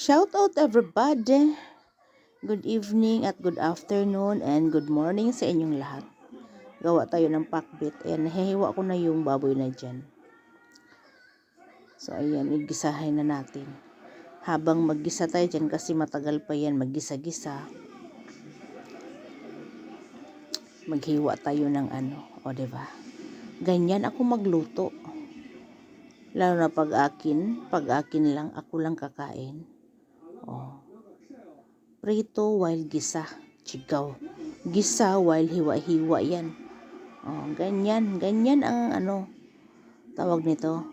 Shout out everybody! Good evening at good afternoon and good morning sa inyong lahat. Gawa tayo ng pakbit. Ayan, nahihiwa ko na yung baboy na dyan. So ayan, igisahin na natin. Habang maggisa tayo dyan kasi matagal pa yan maggisa-gisa. Maghiwa tayo ng o diba? Ganyan ako magluto. Lalo na pag akin lang, ako lang kakain. Prito while gisa, chigaw. Gisa while hiwa-hiwa yan. Ganyan ang tawag nito.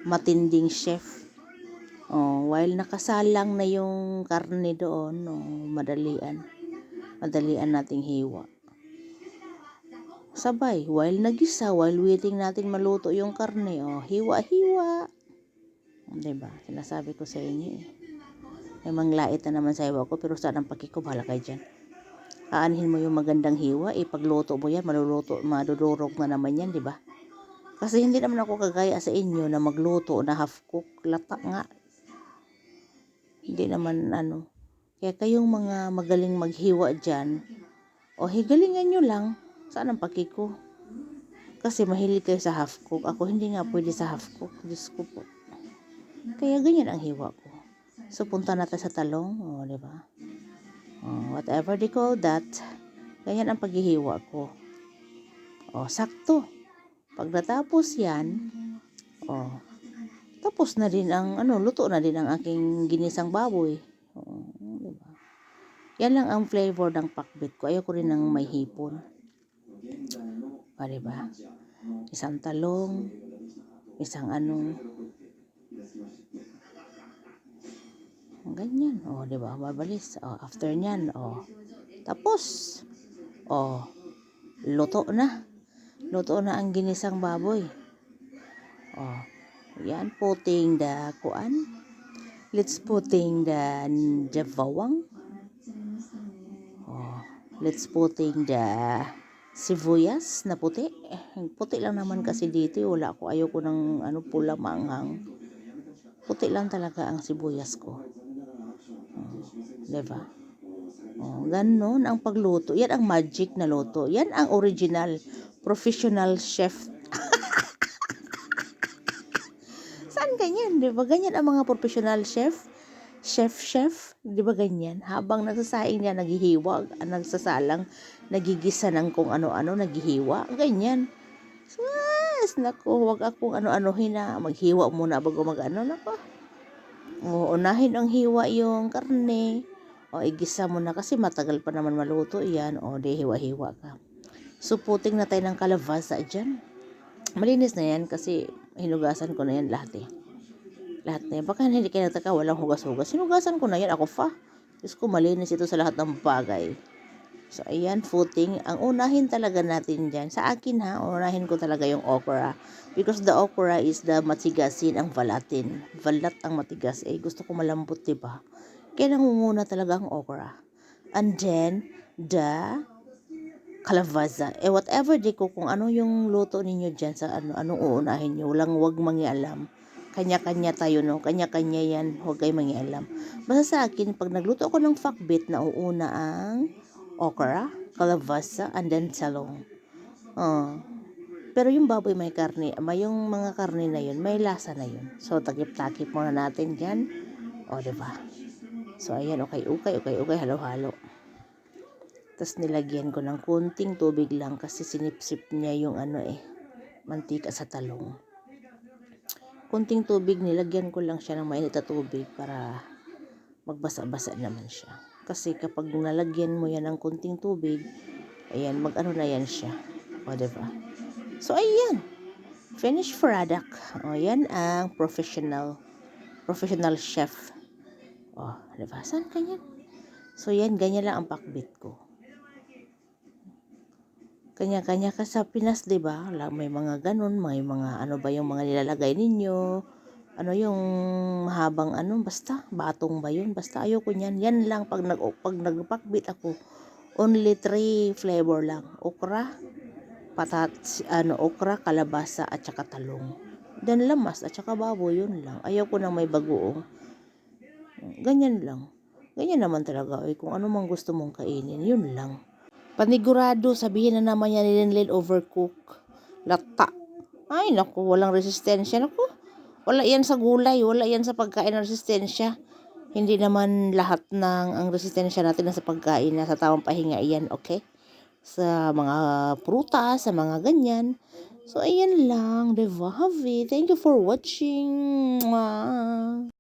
Matinding chef. While nakasalang na yung karne doon, madalian nating hiwa. Sabay, while nagisa, while waiting natin maluto yung karne, hiwa-hiwa. Diba? Sinasabi ko sa inyo eh. May manglait na naman sa hiwa ko, pero saan ang pakiko, bahala kayo dyan. Aanhin mo yung magandang hiwa, pagluto mo yan, madudurog na naman yan, diba? Kasi hindi naman ako kagaya sa inyo na magluto na half cook, lata nga. Hindi naman Kaya kayong mga magaling maghiwa dyan, higalingan nyo lang, saan ang pakiko? Kasi mahilig kayo sa half cook, ako hindi nga pwede sa half cook, Diyos ko po. Kaya ganyan ang hiwa ko. So punta natin sa talong, diba? Whatever they call that, ganyan ang paghihiwa ko. Sakto. Pag natapos yan, tapos na din ang luto na din ang aking ginisang baboy. Diba? Yan lang ang flavor ng pakbit ko. Ayoko rin ng may hipon. Diba? Isang talong, isang ganyan. Diba? Mabalis. After nyan, tapos, luto na. Luto na ang ginisang baboy. Yan, putting the kuan. Let's putting the bawang. Let's putting the sibuyas na puti. Puti lang naman kasi dito. Wala ko. Ayoko ng pula maanghang. Puti lang talaga ang sibuyas ko. Diba? Ganon ang pagluto. Yan ang magic na luto. Yan ang original professional chef. Saan ganyan? Diba? Ganyan ang mga professional chef. Chef, di ba ganyan? Habang nagsasaing niya, naghihiwa, nagsasalang, nagigisa ng kung ano-ano, naghihiwa, ganyan. So, naku, wag akong ano-anohin na maghiwa muna bago nako. Unahin ang hiwa yung karne, igisa mo na kasi matagal pa naman maluto yan, di hiwa-hiwa ka. So, puting na tayo ng kalabasa dyan. Malinis na yan kasi hinugasan ko na yan lahat eh. Lahat na yan. Baka hindi kayo nataka, walang hugas-hugas. Sinugasan ko na yan. Ako Diyos ko, malinis ito sa lahat ng bagay. So, ayan, footing. Ang unahin talaga natin dyan. Sa akin unahin ko talaga yung okra. Because the okra is the matigasin ang valatin. Valat ang matigas. Gusto ko malambot, diba? Kaya nangunguna talaga ang okra. And then, the kalabaza. Whatever di ko, kung ano yung luto ninyo dyan sa anong uunahin nyo. Wag mangialam. Kanya-kanya tayo, Kanya-kanya yan. Huwag kayo mangialam. Basta sa akin, pag nagluto ako ng fakbit, nauuna ang okra, kalabasa, and then talong. Pero yung baboy may karne, yung mga karne na yun, may lasa na yun. So, takip-takip muna natin dyan. Diba? So, ayan, okay, halo-halo. Tapos nilagyan ko ng kunting tubig lang kasi sinipsip niya yung mantika sa talong. Kunting tubig, nilagyan ko lang siya ng mainit na tubig para magbasa-basa naman siya. Kasi kapag nalagyan mo yan ng kunting tubig, ayan, na yan siya. Diba? So, ayan. Finished product. Yan ang professional chef. Diba? Saan kanyan? So, yan, ganyan lang ang pakbit ko. Kanya-kanya ka sa Pinas, diba? May mga ganun, may mga ba yung mga nilalagay ninyo? Yung mahabang basta batong ba yun? Basta ayoko niyan. Yan lang pag nagpakbit ako. Only 3 flavor lang. Okra, okra, kalabasa at saka talong. Then lamas at saka baboy, yun lang. Ayoko nang may bagoong. ganyan lang. Ganyan naman talaga, kung ano mang gusto mong kainin, yun lang. Panigurado, sabihin na naman yan ni Linlin overcook. Lata. Ay, naku, walang resistensya. Naku, wala yan sa gulay, wala yan sa pagkain ng resistensya. Hindi naman lahat ng ang resistensya natin sa pagkain na sa tamang pahinga yan, okay? Sa mga prutas, sa mga ganyan. So, ayan lang, diba, Havi? Thank you for watching. Mwah.